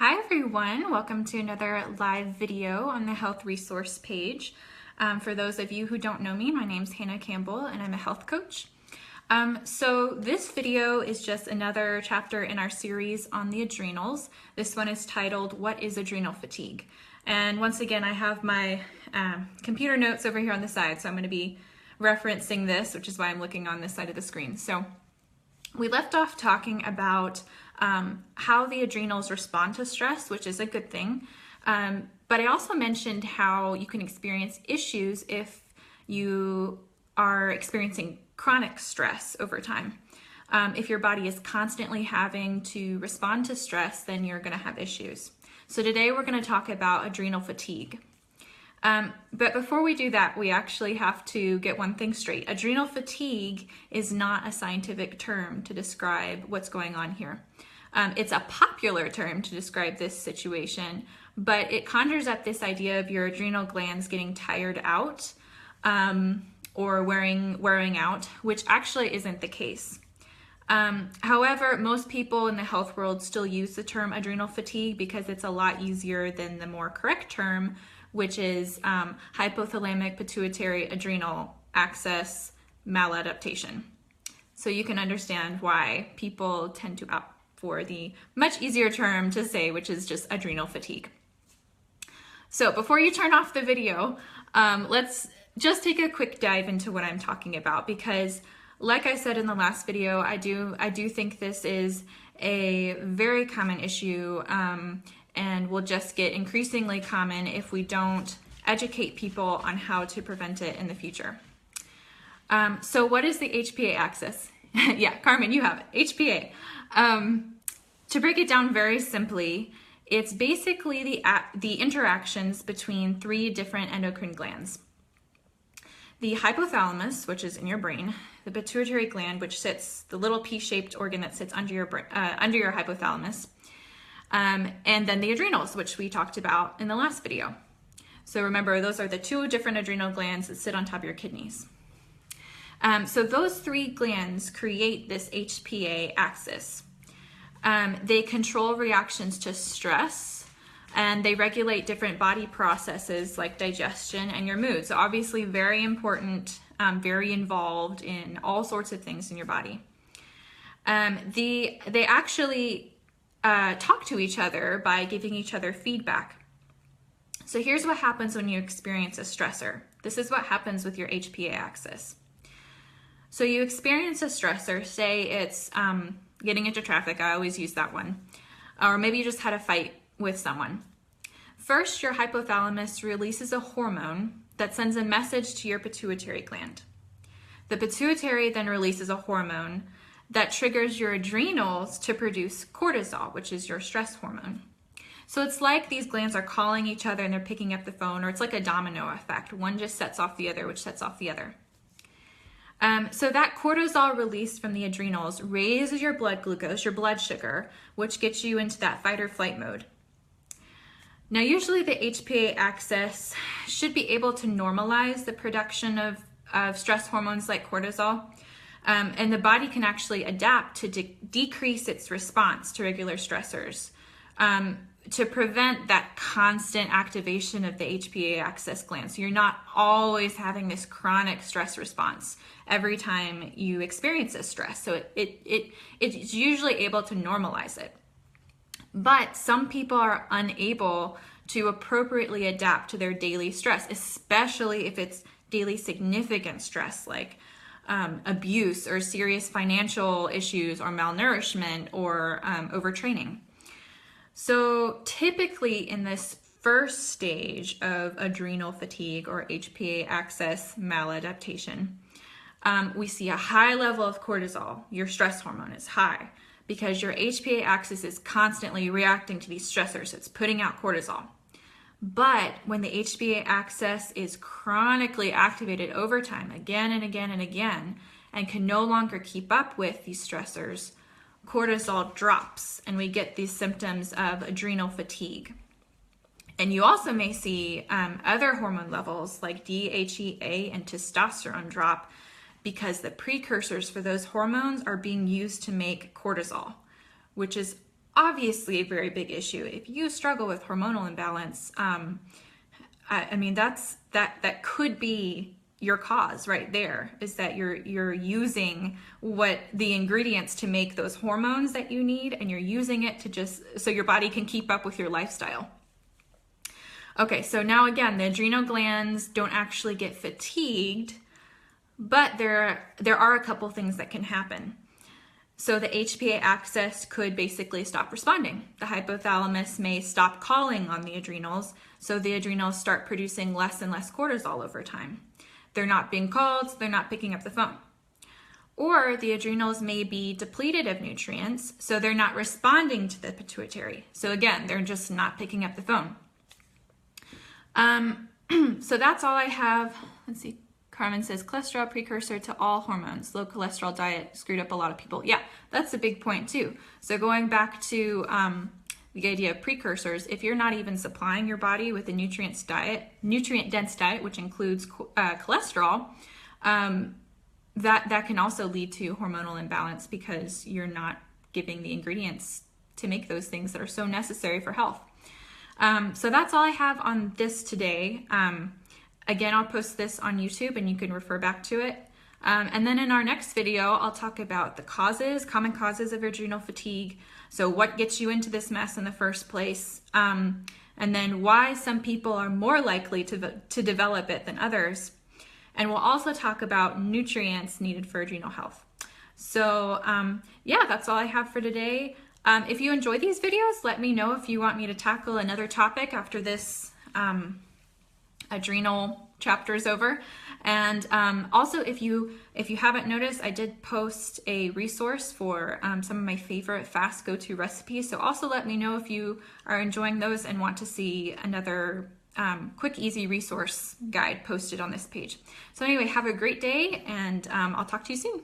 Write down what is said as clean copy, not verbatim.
Hi everyone, welcome to another live video on the health resource page. For those of you who don't know me, my name's Hannah Campbell and I'm a health coach. So this video is just another chapter in our series on the adrenals. This one is titled, What is Adrenal Fatigue? And once again, I have my computer notes over here on the side, so I'm going to be referencing this, which is why I'm looking on this side of the screen. So we left off talking about how the adrenals respond to stress, which is a good thing. But I also mentioned how you can experience issues if you are experiencing chronic stress over time. If your body is constantly having to respond to stress, then you're going to have issues. So today we're going to talk about adrenal fatigue. But before we do that, we actually have to get one thing straight. Adrenal fatigue is not a scientific term to describe what's going on here. It's a popular term to describe this situation, but it conjures up this idea of your adrenal glands getting tired out or wearing out, which actually isn't the case. However, most people in the health world still use the term adrenal fatigue because it's a lot easier than the more correct term, which is hypothalamic pituitary adrenal axis maladaptation. So you can understand why people tend to opt for the much easier term to say, which is just adrenal fatigue. So before you turn off the video, let's just take a quick dive into what I'm talking about, because like I said in the last video, I do think this is a very common issue and will just get increasingly common if we don't educate people on how to prevent it in the future. So what is the HPA axis? Yeah, Carmen, you have it, HPA. To break it down very simply, it's basically the interactions between three different endocrine glands. The hypothalamus, which is in your brain, the pituitary gland, which sits, the little pea-shaped organ that sits under your hypothalamus, and then the adrenals, which we talked about in the last video. So remember, those are the two different adrenal glands that sit on top of your kidneys. So those three glands create this HPA axis. They control reactions to stress, and they regulate different body processes like digestion and your mood. So obviously very important, very involved in all sorts of things in your body. They actually talk to each other by giving each other feedback. So here's what happens when you experience a stressor. This is what happens with your HPA axis. So you experience a stressor, say it's getting into traffic, I always use that one, or maybe you just had a fight with someone. First, your hypothalamus releases a hormone that sends a message to your pituitary gland. The pituitary then releases a hormone that triggers your adrenals to produce cortisol, which is your stress hormone. So it's like these glands are calling each other and they're picking up the phone, or it's like a domino effect. One just sets off the other, which sets off the other. So that cortisol released from the adrenals raises your blood glucose, your blood sugar, which gets you into that fight or flight mode. Now, usually the HPA axis should be able to normalize the production of stress hormones like cortisol, and the body can actually adapt to decrease its response to regular stressors to prevent that constant activation of the HPA axis gland. So you're not always having this chronic stress response every time you experience this stress. So it's usually able to normalize it. But some people are unable to appropriately adapt to their daily stress, especially if it's daily significant stress like abuse or serious financial issues or malnourishment or overtraining. So typically in this first stage of adrenal fatigue or HPA axis maladaptation, we see a high level of cortisol. Your stress hormone is high because your HPA axis is constantly reacting to these stressors. It's putting out cortisol. But when the HPA axis is chronically activated over time, again and again and again, and can no longer keep up with these stressors, cortisol drops and we get these symptoms of adrenal fatigue. And you also may see other hormone levels like DHEA and testosterone drop because the precursors for those hormones are being used to make cortisol, which is obviously a very big issue. If you struggle with hormonal imbalance, I mean, that could be your cause right there, is that you're using the ingredients to make those hormones that you need, and you're using it to just so your body can keep up with your lifestyle. Okay, so now again, the adrenal glands don't actually get fatigued, but there are a couple things that can happen. So the HPA axis could basically stop responding. The hypothalamus may stop calling on the adrenals, so the adrenals start producing less and less cortisol over time. They're not being called, so they're not picking up the phone. Or the adrenals may be depleted of nutrients, so they're not responding to the pituitary. So again, they're just not picking up the phone. So that's all I have. Let's see. Carmen says, cholesterol precursor to all hormones. Low cholesterol diet screwed up a lot of people. Yeah, that's a big point too. So going back to the idea of precursors, if you're not even supplying your body with a nutrient-dense diet, which includes cholesterol, that can also lead to hormonal imbalance because you're not giving the ingredients to make those things that are so necessary for health. So that's all I have on this today. Again, I'll post this on YouTube and you can refer back to it. And then in our next video, I'll talk about the common causes of adrenal fatigue. So what gets you into this mess in the first place? And then why some people are more likely to develop it than others. And we'll also talk about nutrients needed for adrenal health. So yeah, that's all I have for today. If you enjoy these videos, let me know if you want me to tackle another topic after this adrenal chapter is over. And also, if you haven't noticed, I did post a resource for some of my favorite fast go-to recipes. So also let me know if you are enjoying those and want to see another quick, easy resource guide posted on this page. So anyway, have a great day, and I'll talk to you soon.